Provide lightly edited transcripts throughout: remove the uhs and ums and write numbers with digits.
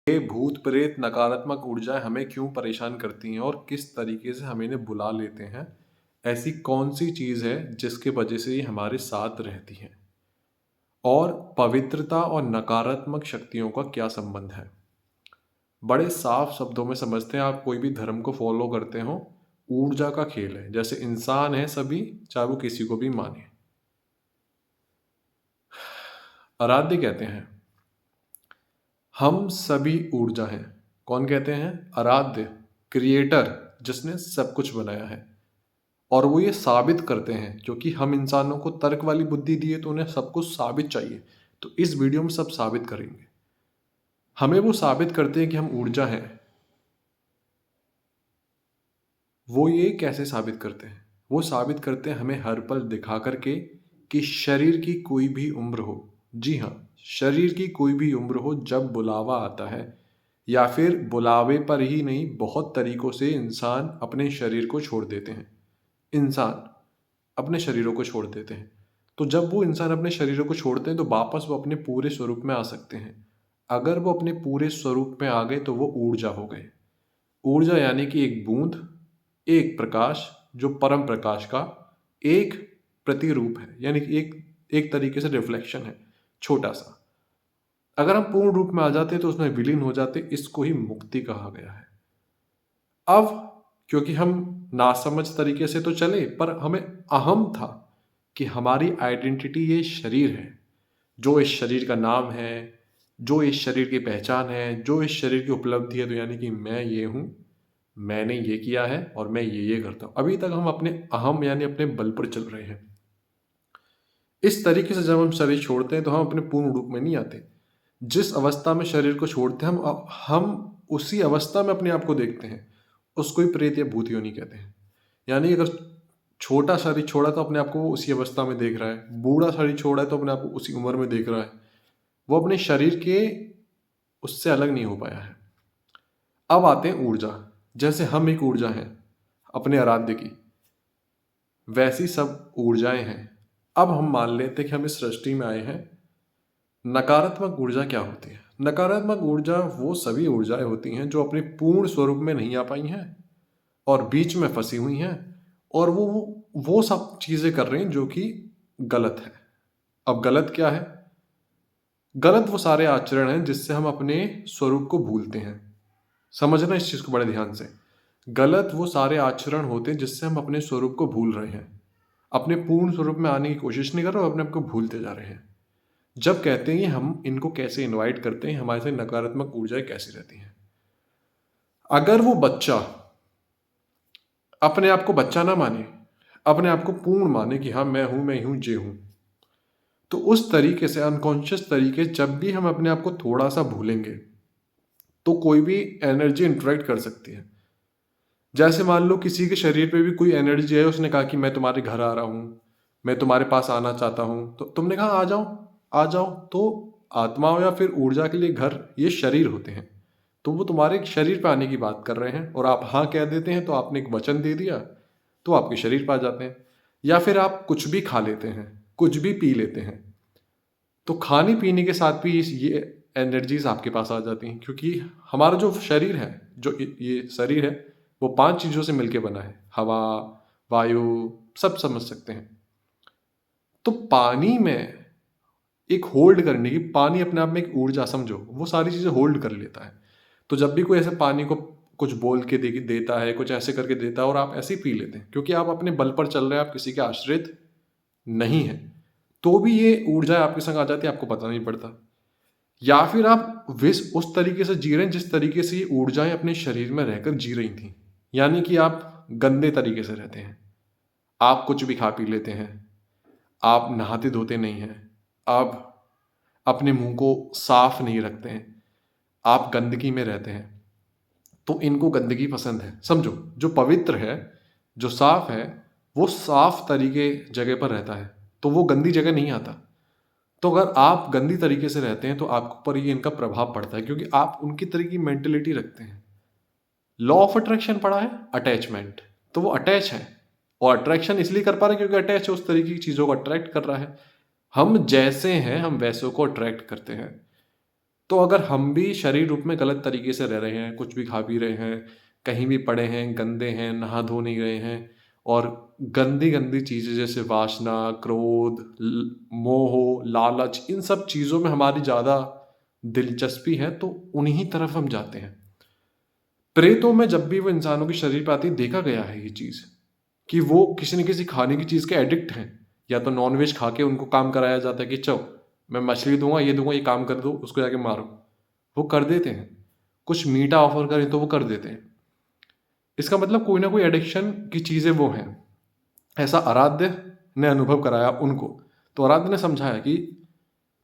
ये भूत प्रेत नकारात्मक ऊर्जाएं हमें क्यों परेशान करती हैं और किस तरीके से हम इन्हें बुला लेते हैं। ऐसी कौन सी चीज़ है जिसके वजह से ये हमारे साथ रहती हैं और पवित्रता और नकारात्मक शक्तियों का क्या संबंध है। बड़े साफ शब्दों में समझते हैं, आप कोई भी धर्म को फॉलो करते हो, ऊर्जा का खेल है। जैसे इंसान है सभी, चाहे वो किसी को भी माने। आराध्य कहते हैं हम सभी ऊर्जा हैं। कौन कहते हैं? आराध्य, क्रिएटर, जिसने सब कुछ बनाया है। और वो ये साबित करते हैं, क्योंकि हम इंसानों को तर्क वाली बुद्धि दी है तो उन्हें सब कुछ साबित चाहिए। तो इस वीडियो में सब साबित करेंगे। हमें वो साबित करते हैं कि हम ऊर्जा हैं। वो ये कैसे साबित करते हैं? वो साबित करते हैं हमें हर पल दिखा करके कि शरीर की कोई भी उम्र हो, जी हाँ, शरीर की कोई भी उम्र हो, जब बुलावा आता है या फिर बुलावे पर ही नहीं, बहुत तरीकों से इंसान अपने शरीर को छोड़ देते हैं। इंसान अपने शरीरों को छोड़ देते हैं। तो जब वो इंसान अपने शरीरों को छोड़ते हैं तो वापस वो अपने पूरे स्वरूप में आ सकते हैं। अगर वो अपने पूरे स्वरूप में आ गए तो वो ऊर्जा हो गए। ऊर्जा यानी कि एक बूंद, एक प्रकाश, जो परम प्रकाश का एक प्रतिरूप है, यानी कि एक एक तरीके से रिफ्लेक्शन है, छोटा सा। अगर हम पूर्ण रूप में आ जाते तो उसमें विलीन हो जाते। इसको ही मुक्ति कहा गया है। अब क्योंकि हम नासमझ तरीके से तो चले, पर हमें अहम था कि हमारी आइडेंटिटी ये शरीर है, जो इस शरीर का नाम है, जो इस शरीर की पहचान है, जो इस शरीर की उपलब्धि है। तो यानी कि मैं ये हूँ, मैंने ये किया है और मैं ये करता हूँ। अभी तक हम अपने अहम यानी अपने बल पर चल रहे हैं। इस तरीके से जब हम शरीर छोड़ते हैं तो हम अपने पूर्ण रूप में नहीं आते। जिस अवस्था में शरीर को छोड़ते हैं हम उसी अवस्था में अपने आप को देखते हैं। उसको ही प्रेत या भूत योनि कहते हैं। यानी अगर छोटा शरीर छोड़ा तो अपने आप को वो उसी अवस्था में देख रहा है, बूढ़ा शरीर छोड़ा है तो अपने आप को उसी उम्र में देख रहा है। वो अपने शरीर के उससे अलग नहीं हो पाया है। अब आते हैं ऊर्जा। जैसे हम एक ऊर्जा हैं अपने आराध्य की, वैसी सब ऊर्जाएं हैं। अब हम मान लेते हैं कि हम इस सृष्टि में आए हैं। नकारात्मक ऊर्जा क्या होती है? नकारात्मक ऊर्जा वो सभी ऊर्जाएं होती हैं जो अपने पूर्ण स्वरूप में नहीं आ पाई हैं और बीच में फंसी हुई हैं, और वो सब चीजें कर रही हैं जो कि गलत है। अब गलत क्या है? गलत वो सारे आचरण हैं जिससे हम अपने स्वरूप को भूलते हैं। समझना इस चीज को बड़े ध्यान से। गलत वो सारे आचरण होते हैं जिससे हम अपने स्वरूप को भूल रहे हैं, अपने पूर्ण स्वरूप में आने की कोशिश नहीं कर रहे और अपने आप को भूलते जा रहे हैं। जब कहते हैं कि हम इनको कैसे इनवाइट करते हैं, हमारे से नकारात्मक ऊर्जाएं कैसी रहती हैं। अगर वो बच्चा अपने आप को बच्चा ना माने, अपने आप को पूर्ण माने कि हाँ मैं हूं जे हूं, तो उस तरीके से अनकॉन्शियस तरीके जब भी हम अपने आप को थोड़ा सा भूलेंगे तो कोई भी एनर्जी इंटरेक्ट कर सकती है। जैसे मान लो किसी के शरीर पे भी कोई एनर्जी है, उसने कहा कि मैं तुम्हारे घर आ रहा हूं, मैं तुम्हारे पास आना चाहता हूं, तो तुमने कहा आ जाओ आ जाओ। तो आत्माओं या फिर ऊर्जा के लिए घर ये शरीर होते हैं। तो वो तुम्हारे शरीर पे आने की बात कर रहे हैं और आप हाँ कह देते हैं, तो आपने एक वचन दे दिया, तो आपके शरीर पे आ जाते हैं। या फिर आप कुछ भी खा लेते हैं, कुछ भी पी लेते हैं, तो खाने पीने के साथ भी ये एनर्जीज आपके पास आ जाती हैं। क्योंकि हमारा जो शरीर है, जो ये शरीर है, वो 5 चीज़ों से मिलके बना है। हवा, वायु, सब समझ सकते हैं। तो पानी में एक होल्ड करने की, पानी अपने आप में एक ऊर्जा, समझो, वो सारी चीज़ें होल्ड कर लेता है। तो जब भी कोई ऐसे पानी को कुछ बोल के देता है, कुछ ऐसे करके देता है और आप ऐसे ही पी लेते हैं, क्योंकि आप अपने बल पर चल रहे हैं, आप किसी के आश्रित नहीं है, तो भी ये ऊर्जा आपके संग आ जाती है, आपको पता नहीं पड़ता। या फिर आप विस उस तरीके से जी रहे हैं जिस तरीके से ये ऊर्जाएं अपने शरीर में रहकर जी रही थी। यानी कि आप गंदे तरीके से रहते हैं, आप कुछ भी खा पी लेते हैं, आप नहाते धोते नहीं हैं, आप अपने मुंह को साफ नहीं रखते हैं, आप गंदगी में रहते हैं। तो इनको गंदगी पसंद है। समझो, जो पवित्र है, जो साफ है, वो साफ तरीके जगह पर रहता है, तो वो गंदी जगह नहीं आता। तो अगर आप गंदी तरीके से रहते हैं तो आप पर ये इनका प्रभाव पड़ता है, क्योंकि आप उनकी तरह की मेंटेलिटी रखते हैं। लॉ ऑफ अट्रैक्शन पढ़ा है, अटैचमेंट, तो वो अटैच है। और अट्रैक्शन इसलिए कर पा रहे हैं क्योंकि अटैच है, उस तरीके की चीज़ों को अट्रैक्ट कर रहा है। हम जैसे हैं हम वैसों को अट्रैक्ट करते हैं। तो अगर हम भी शरीर रूप में गलत तरीके से रह रहे हैं, कुछ भी खा पी रहे हैं, कहीं भी पड़े हैं, गंदे हैं, नहा धो नहीं गए हैं और गंदी-गंदी चीज़ें जैसे वासना, क्रोध, मोह, लालच, इन सब चीज़ों में हमारी ज़्यादा दिलचस्पी है, तो उन्हीं तरफ हम जाते हैं। प्रेतों में जब भी वो इंसानों के शरीर पे आती है, देखा गया है ये चीज़ कि वो किसी न किसी खाने की चीज़ के एडिक्ट हैं। या तो नॉन-वेज खा के उनको काम कराया जाता है कि चलो, मैं मछली दूँगा, ये काम कर दो, उसको जाके मारो। वो कर देते हैं। कुछ मीठा ऑफ़र करें तो वो कर देते हैं। इसका मतलब कोई ना कोई एडिक्शन की चीज़ें वो हैं। ऐसा आराध्य ने अनुभव कराया उनको। तो आराध्य ने समझाया कि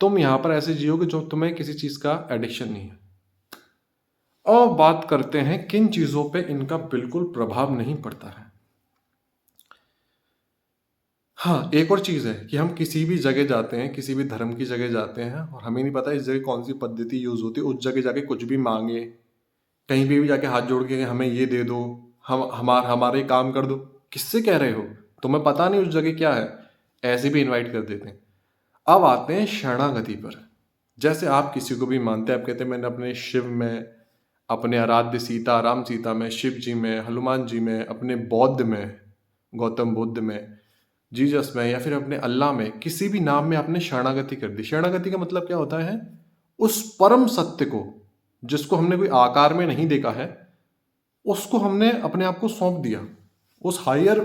तुम यहाँ पर ऐसे जियोगे जो तुम्हें किसी चीज़ का एडिक्शन नहीं है। और बात करते हैं किन चीज़ों पे इनका बिल्कुल प्रभाव नहीं पड़ता है। हाँ, एक और चीज़ है कि हम किसी भी जगह जाते हैं, किसी भी धर्म की जगह जाते हैं और हमें नहीं पता इस जगह कौन-सी पद्धति यूज़ होती है, उस जगह जाके कुछ भी माँगे, कहीं पे भी जाके हाथ जोड़ के हमें ये दे दो, हमारे काम कर दो। किससे कह रहे हो? तुम्हें पता नहीं उस जगह क्या है, ऐसे भी इनवाइट कर देते हैं। अब आते हैं शरणागति पर। जैसे आप किसी को भी मानते हैं, आप कहते हैं मैंने अपने शिव में, अपने आराध्य सीता, राम सीता में, शिव जी में, हनुमान जी में, अपने बौद्ध में, गौतम बुद्ध में, जीसस में या फिर अपने अल्लाह में, किसी भी नाम में आपने शरणागति कर दी। शरणागति का मतलब क्या होता है? उस परम सत्य को, जिसको हमने कोई आकार में नहीं देखा है, उसको हमने अपने आप को सौंप दिया। उस हायर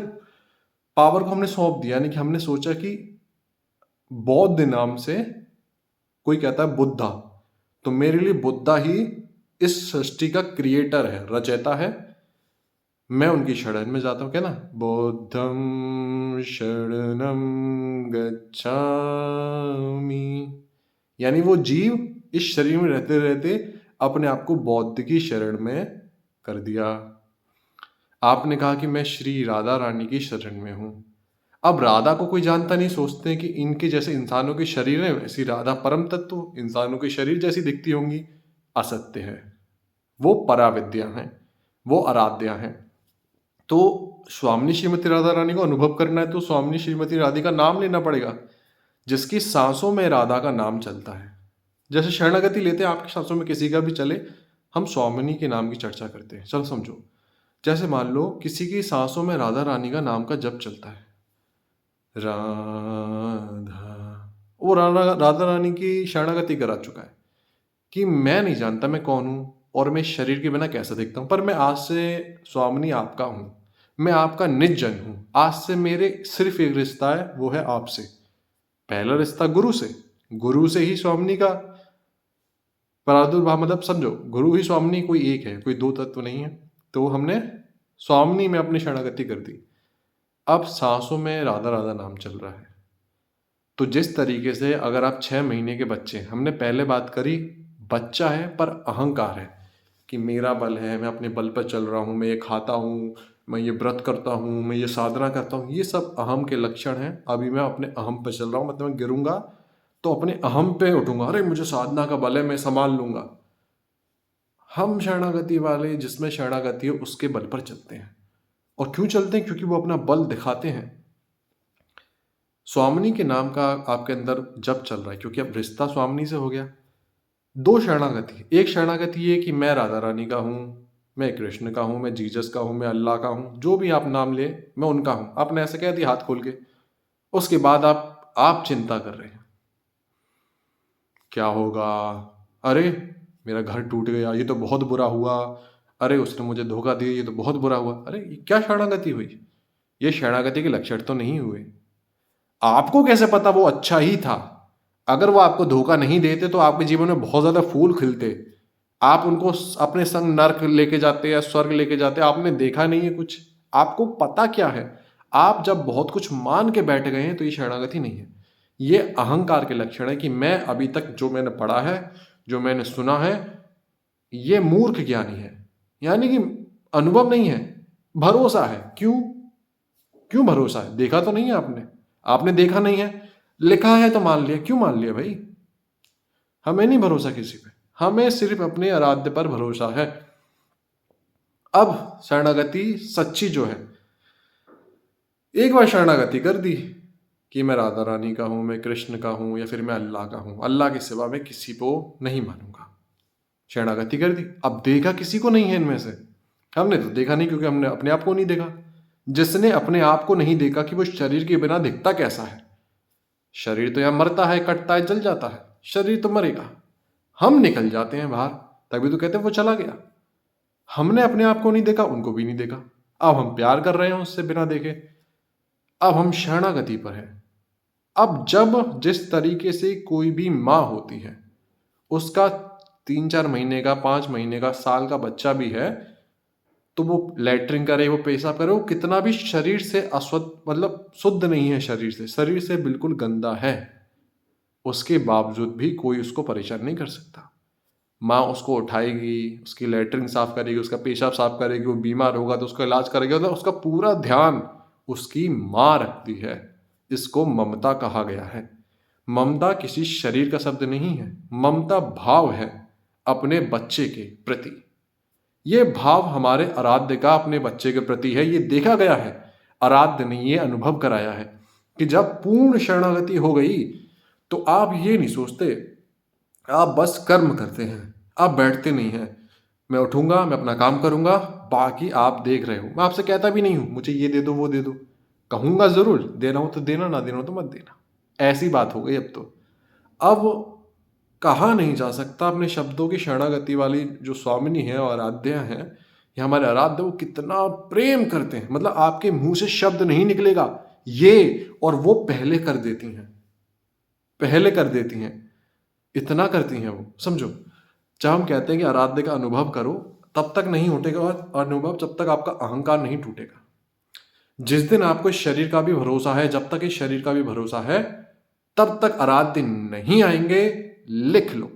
पावर को हमने सौंप दिया, यानी कि हमने सोचा कि बौद्ध नाम से कोई कहता है बुद्धा, तो मेरे लिए बुद्धा ही इस सृष्टि का क्रिएटर है, रचयिता है। मैं उनकी शरण में जाता हूँ, क्या ना, बुद्धं शरणं गच्छामि। यानी वो जीव इस शरीर में रहते रहते अपने आप को बौद्ध की शरण में कर दिया। आपने कहा कि मैं श्री राधा रानी की शरण में हूँ। अब राधा को कोई जानता नहीं, सोचते हैं कि इनके जैसे इंसानों के शरीर है, वैसी राधा परम तत्व इंसानों के शरीर जैसी दिखती होंगी। असत्य है, वो पराविद्या हैं, वो आराध्या हैं। तो स्वामिनी श्रीमती राधा रानी को अनुभव करना है तो स्वामिनी श्रीमती राधे का नाम लेना पड़ेगा, जिसकी सांसों में राधा का नाम चलता है। जैसे शरणागति लेते हैं, आपकी सांसों में किसी का भी चले, हम स्वामिनी के नाम की चर्चा करते हैं। चलो समझो, जैसे मान लो किसी की सांसों में राधा रानी का नाम का जप चलता है, राधा, वो राधा रानी की शरणागति करा चुका है कि मैं नहीं जानता मैं कौन हूँ और मैं इस शरीर के बिना कैसा दिखता हूँ, पर मैं आज से स्वामिनी आपका हूँ, मैं आपका निज जन हूँ। आज से मेरे सिर्फ एक रिश्ता है, वो है आपसे। पहला रिश्ता गुरु से ही स्वामिनी का प्रादुर्भाव, मतलब समझो गुरु ही स्वामिनी कोई एक है, कोई दो तत्व नहीं है। तो हमने स्वामिनी में अपनी शरणागति कर दी। अब सांसों में राधा राधा नाम चल रहा है। तो जिस तरीके से अगर आप 6 महीने के बच्चे, हमने पहले बात करी, बच्चा है पर अहंकार है कि मेरा बल है, मैं अपने बल पर चल रहा हूँ, मैं ये खाता हूँ, मैं ये व्रत करता हूँ, मैं ये साधना करता हूँ, ये सब अहम के लक्षण हैं। अभी मैं अपने अहम पर चल रहा हूँ, मतलब मैं गिरूंगा तो अपने अहम पे उठूंगा, अरे मुझे साधना का बल है, मैं संभाल लूंगा। हम शरणागति वाले, जिसमें शरणागति है, उसके बल पर चलते हैं। और क्यों चलते हैं? क्योंकि वो अपना बल दिखाते हैं। स्वामिनी के नाम का आपके अंदर जब चल रहा है, क्योंकि अब रिश्ता स्वामिनी से हो गया। दो शरणागति, एक शरणागति ये कि मैं राधा रानी का हूँ, मैं कृष्ण का हूँ, मैं जीसस का हूँ, मैं अल्लाह का हूँ, जो भी आप नाम ले, मैं उनका हूँ। आपने ऐसे कह दिया हाथ खोल के। उसके बाद आप चिंता कर रहे हैं, क्या होगा? अरे मेरा घर टूट गया, ये तो बहुत बुरा हुआ। अरे उसने मुझे धोखा दिया, ये तो बहुत बुरा हुआ। अरे ये क्या शरणागति हुई? ये शरणागति के लक्षण तो नहीं हुए। आपको कैसे पता वो अच्छा ही था? अगर वो आपको धोखा नहीं देते तो आपके जीवन में बहुत ज्यादा फूल खिलते। आप उनको अपने संग नर्क लेके जाते या स्वर्ग लेके जाते। आपने देखा नहीं है कुछ, आपको पता क्या है? आप जब बहुत कुछ मान के बैठ गए हैं तो ये शरणागति नहीं है, ये अहंकार के लक्षण है कि मैं अभी तक जो मैंने पढ़ा है, जो मैंने सुना है, ये मूर्ख ज्ञानी है। यानी कि अनुभव नहीं है, भरोसा है। क्यों? क्यों भरोसा है? देखा तो नहीं है आपने, आपने देखा नहीं है, लिखा है तो मान लिया। क्यों मान लिया भाई? हमें नहीं भरोसा किसी पे, हमें सिर्फ अपने आराध्य पर भरोसा है। अब शरणागति सच्ची जो है, एक बार शरणागति कर दी कि मैं राधा रानी का हूँ, मैं कृष्ण का हूँ या फिर मैं अल्लाह का हूँ, अल्लाह के सिवा मैं किसी को नहीं मानूंगा। शरणागति कर दी। अब देखा किसी को नहीं है इनमें से, हमने तो देखा नहीं क्योंकि हमने अपने आप को नहीं देखा। जिसने अपने आप को नहीं देखा कि वो शरीर के बिना दिखता कैसा है, शरीर तो यहाँ मरता है, कटता है, जल जाता है, शरीर तो मरेगा, हम निकल जाते हैं बाहर, तभी तो कहते हैं वो चला गया। हमने अपने आप को नहीं देखा, उनको भी नहीं देखा, अब हम प्यार कर रहे हैं उससे बिना देखे, अब हम शरणागति पर हैं। अब जब जिस तरीके से कोई भी माँ होती है, उसका 3-4 महीने का, 5 महीने का, साल का बच्चा भी है, तो वो लैट्रिन करे, वो पेशाब करे, वो कितना भी शरीर से अस्वच्छ, मतलब शुद्ध नहीं है, शरीर से बिल्कुल गंदा है, उसके बावजूद भी कोई उसको परेशान नहीं कर सकता। माँ उसको उठाएगी, उसकी लैट्रिन साफ करेगी, उसका पेशाब साफ करेगी, वो बीमार होगा तो उसका इलाज करेगी, मतलब उसका पूरा ध्यान उसकी माँ रखती है। इसको ममता कहा गया है। ममता किसी शरीर का शब्द नहीं है, ममता भाव है अपने बच्चे के प्रति। ये भाव हमारे आराध्य का अपने बच्चे के प्रति है, ये देखा गया है, आराध्य ने ये अनुभव कराया है कि जब पूर्ण शरणागति हो गई तो आप ये नहीं सोचते, आप बस कर्म करते हैं, आप बैठते नहीं हैं, मैं उठूंगा, मैं अपना काम करूंगा, बाकी आप देख रहे हो। मैं आपसे कहता भी नहीं हूं मुझे ये दे दो वो दे दो, कहूंगा जरूर, देना हो तो देना, ना देना हो तो मत देना, ऐसी बात हो गई अब तो। अब कहा नहीं जा सकता अपने शब्दों की शरणागति वाली जो स्वामिनी है और आराध्या है, ये हमारे आराध्य, वो कितना प्रेम करते हैं, मतलब आपके मुंह से शब्द नहीं निकलेगा ये, और वो पहले कर देती हैं, पहले कर देती हैं, इतना करती हैं वो, समझो। जब हम कहते हैं कि आराध्य का अनुभव करो, तब तक नहीं उठेगा अनुभव जब तक आपका अहंकार नहीं टूटेगा। जिस दिन आपको इस शरीर का भी भरोसा है, जब तक इस शरीर का भी भरोसा है, तब तक आराध्य नहीं आएंगे। लिख लो,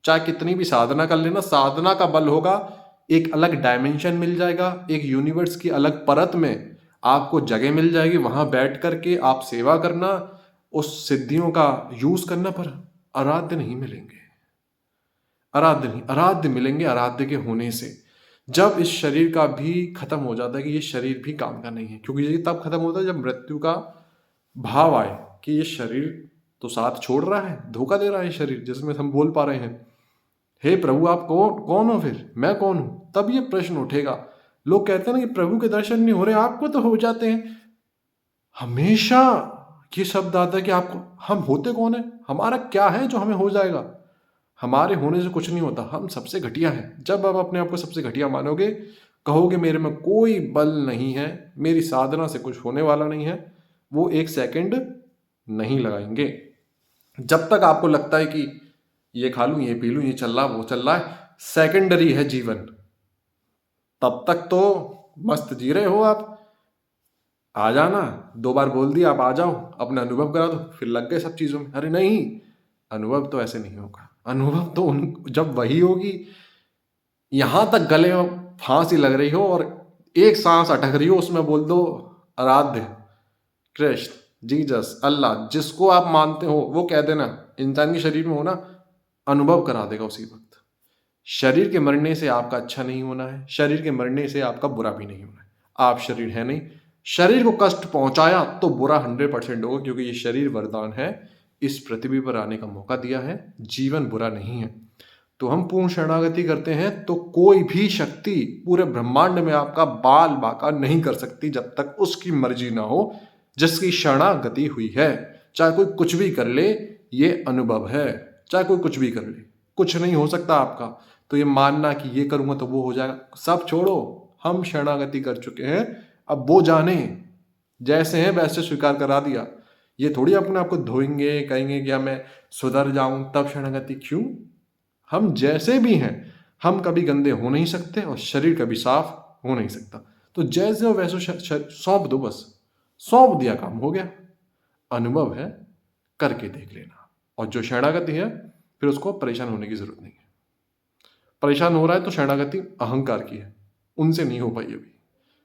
चाहे कितनी भी साधना कर लेना, साधना का बल होगा, एक अलग डायमेंशन मिल जाएगा, एक यूनिवर्स की अलग परत में आपको जगह मिल जाएगी, वहां बैठ करके आप सेवा करना, उस सिद्धियों का यूज करना, पर आराध्य नहीं मिलेंगे। आराध्य नहीं, आराध्य मिलेंगे आराध्य के होने से। जब इस शरीर का भी खत्म हो जाता है कि ये शरीर भी काम का नहीं है, क्योंकि ये तब खत्म होता है जब मृत्यु का भाव आए कि ये शरीर तो साथ छोड़ रहा है, धोखा दे रहा है शरीर, जिसमें हम बोल पा रहे हैं हे प्रभु आप कौन कौन हो, फिर मैं कौन हूं, तब ये प्रश्न उठेगा। लोग कहते हैं ना कि प्रभु के दर्शन नहीं हो रहे, आपको तो हो जाते हैं। हमेशा ये शब्द आता है कि आपको, हम होते कौन है, हमारा क्या है जो हमें हो जाएगा। हमारे होने से कुछ नहीं होता, हम सबसे घटिया हैं। जब आप अपने आप को सबसे घटिया मानोगे, कहोगे मेरे में कोई बल नहीं है, मेरी साधना से कुछ होने वाला नहीं है, वो 1 सेकंड नहीं लगाएंगे। जब तक आपको लगता है कि ये खा लूं, ये पी लूं, ये चल रहा वो चल रहा है, सेकेंडरी है जीवन, तब तक तो मस्त जी रहे हो आप। आ जाना, 2 बार बोल दिया, आप आ जाओ, अपना अनुभव करा दो, फिर लग गए सब चीजों में। अरे नहीं, अनुभव तो ऐसे नहीं होगा। अनुभव तो जब वही होगी, यहां तक गले में फांसी लग रही हो और एक सांस अटक रही हो, उसमें बोल दो आराध्य, कृष्ण, जीसस, अल्लाह, जिसको आप मानते हो वो कह देना, इंसान के शरीर में होना, अनुभव करा देगा उसी वक्त। शरीर के मरने से आपका अच्छा नहीं होना है, शरीर के मरने से आपका बुरा भी नहीं होना है। आप शरीर है नहीं, शरीर को कष्ट पहुंचाया तो बुरा 100% होगा, क्योंकि ये शरीर वरदान है, इस पृथ्वी पर आने का मौका दिया है, जीवन बुरा नहीं है। तो हम पूर्ण शरणागति करते हैं तो कोई भी शक्ति पूरे ब्रह्मांड में आपका बाल बाका नहीं कर सकती, जब तक उसकी मर्जी ना हो। जिसकी शरणागति हुई है, चाहे कोई कुछ भी कर ले, ये अनुभव है, चाहे कोई कुछ भी कर ले, कुछ नहीं हो सकता आपका। तो ये मानना कि ये करूंगा तो वो हो जाएगा, सब छोड़ो। हम शरणागति कर चुके हैं, अब वो जाने, जैसे हैं वैसे स्वीकार करा दिया। ये थोड़ी अपने आप को धोएंगे, कहेंगे कि मैं सुधर जाऊं तब शरणागति। क्यों? हम जैसे भी हैं, हम कभी गंदे हो नहीं सकते और शरीर कभी साफ हो नहीं सकता। तो जैसे हो वैसे सौंप दो, बस सौंप दिया, काम हो गया। अनुभव है, करके देख लेना। और जो शरणागति है, फिर उसको परेशान होने की जरूरत नहीं है। परेशान हो रहा है तो शरणागति अहंकार की है, उनसे नहीं हो पाई अभी।